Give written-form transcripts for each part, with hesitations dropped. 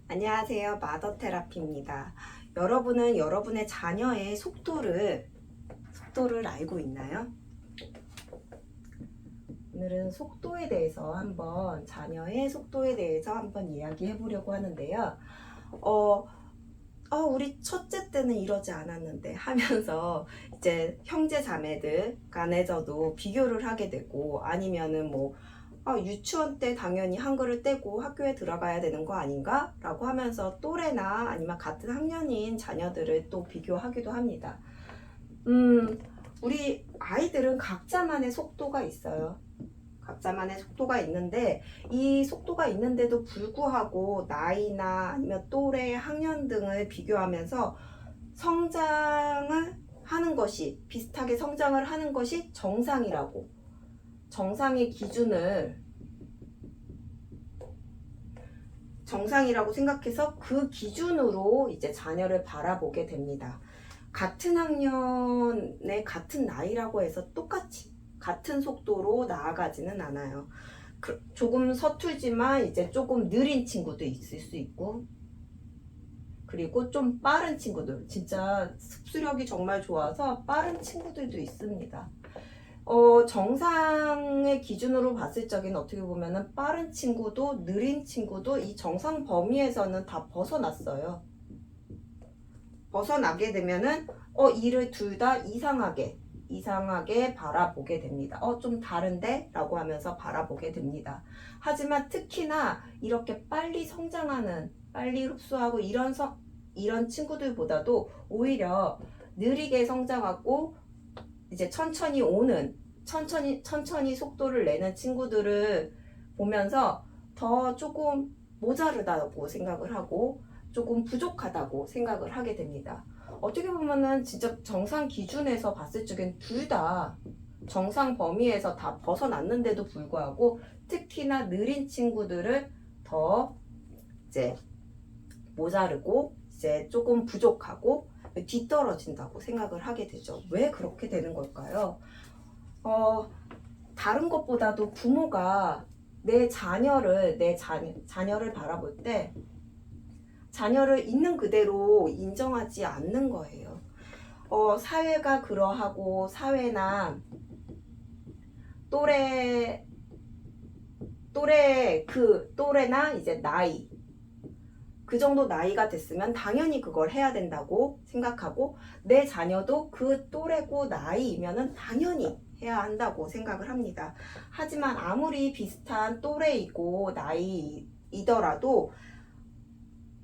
안녕하세요. 마더테라피입니다. 여러분은 여러분의 자녀의 속도를 알고 있나요? 오늘은 속도에 대해서 자녀의 속도에 대해서 한번 이야기해 보려고 하는데요. 우리 첫째 때는 이러지 않았는데 하면서 이제 형제 자매들 간에서도 비교를 하게 되고, 아니면은 유치원 때 당연히 한글을 떼고 학교에 들어가야 되는 거 아닌가? 라고 하면서 또래나 아니면 같은 학년인 자녀들을 또 비교하기도 합니다. 우리 아이들은 각자만의 속도가 있어요. 각자만의 속도가 있는데, 이 속도가 있는데도 불구하고 나이나 아니면 또래, 학년 등을 비교하면서 비슷하게 성장을 하는 것이 정상의 기준을 정상이라고 생각해서 그 기준으로 이제 자녀를 바라보게 됩니다. 같은 학년에 같은 나이라고 해서 똑같이 같은 속도로 나아가지는 않아요. 조금 서툴지만 이제 조금 느린 친구도 있을 수 있고, 그리고 좀 빠른 친구들, 진짜 습수력이 정말 좋아서 빠른 친구들도 있습니다. 정상의 기준으로 봤을 적에는 어떻게 보면은 빠른 친구도 느린 친구도 이 정상 범위에서는 다 벗어났어요. 벗어나게 되면은 이를 둘 다 이상하게 바라보게 됩니다. 좀 다른데? 라고 하면서 바라보게 됩니다. 하지만 특히나 이렇게 빨리 성장하는, 빨리 흡수하고 이런 친구들보다도 오히려 느리게 성장하고 이제 천천히 속도를 내는 친구들을 보면서 더 조금 모자르다고 생각을 하고 조금 부족하다고 생각을 하게 됩니다. 어떻게 보면은 진짜 정상 기준에서 봤을 적엔 둘 다 정상 범위에서 다 벗어났는데도 불구하고 특히나 느린 친구들을 더 이제 모자르고 이제 조금 부족하고 뒤떨어진다고 생각을 하게 되죠. 왜 그렇게 되는 걸까요? 다른 것보다도 부모가 내 자녀를 바라볼 때 자녀를 있는 그대로 인정하지 않는 거예요. 사회가 그러하고 사회나 또래나 이제 나이, 그 정도 나이가 됐으면 당연히 그걸 해야 된다고 생각하고, 내 자녀도 그 또래고 나이이면은 당연히 해야 한다고 생각을 합니다. 하지만 아무리 비슷한 또래이고 나이이더라도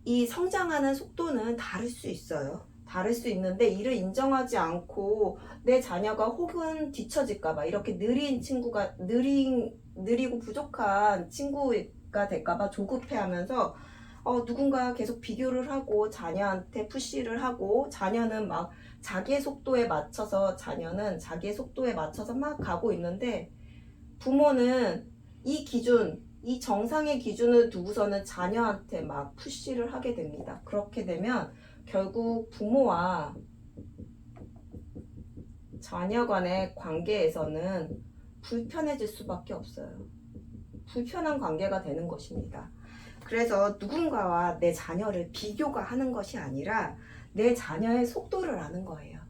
이 성장하는 속도는 다를 수 있어요. 다를 수 있는데 이를 인정하지 않고 내 자녀가 혹은 뒤처질까봐, 이렇게 느리고 부족한 친구가 될까봐 조급해하면서 누군가 계속 비교를 하고 자녀한테 푸시를 하고, 자녀는 자기의 속도에 맞춰서 막 가고 있는데, 부모는 이 정상의 기준을 두고서는 자녀한테 막 푸시를 하게 됩니다. 그렇게 되면 결국 부모와 자녀 간의 관계에서는 불편해질 수밖에 없어요. 불편한 관계가 되는 것입니다. 그래서 누군가와 내 자녀를 비교가 하는 것이 아니라 내 자녀의 속도를 아는 거예요.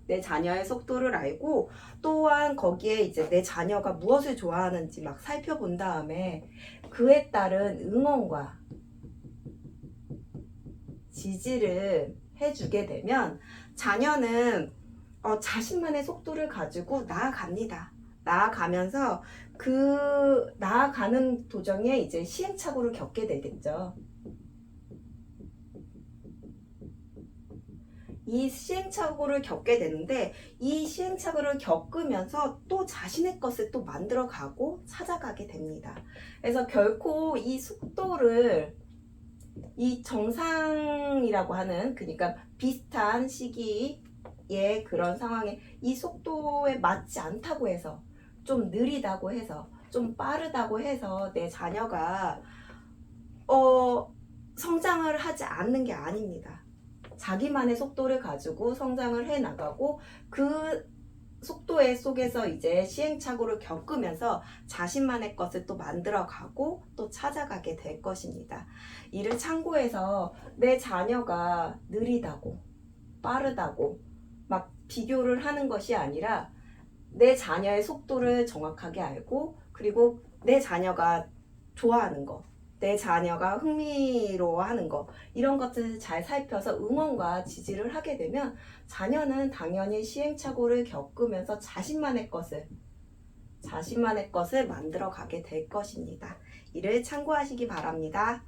내 자녀의 속도를 알고, 또한 거기에 이제 내 자녀가 무엇을 좋아하는지 막 살펴본 다음에 그에 따른 응원과 지지를 해주게 되면 자녀는 자신만의 속도를 가지고 나아갑니다. 나아가면서 그 나아가는 도정에 이제 시행착오를 겪게 되겠죠. 이 시행착오를 겪게 되는데, 이 시행착오를 겪으면서 또 자신의 것을 또 만들어가고 찾아가게 됩니다. 그래서 결코 이 정상이라고 하는, 그러니까 비슷한 시기의 그런 상황에 이 속도에 맞지 않다고 해서, 좀 느리다고 해서, 좀 빠르다고 해서 내 자녀가 성장을 하지 않는 게 아닙니다. 자기만의 속도를 가지고 성장을 해 나가고, 그 속도의 속에서 이제 시행착오를 겪으면서 자신만의 것을 또 만들어가고 또 찾아가게 될 것입니다. 이를 참고해서 내 자녀가 느리다고 빠르다고 막 비교를 하는 것이 아니라 내 자녀의 속도를 정확하게 알고 그리고 내 자녀가 좋아하는 거, 내 자녀가 흥미로워하는 거 이런 것들을 잘 살펴서 응원과 지지를 하게 되면 자녀는 당연히 시행착오를 겪으면서 자신만의 것을 만들어 가게 될 것입니다. 이를 참고하시기 바랍니다.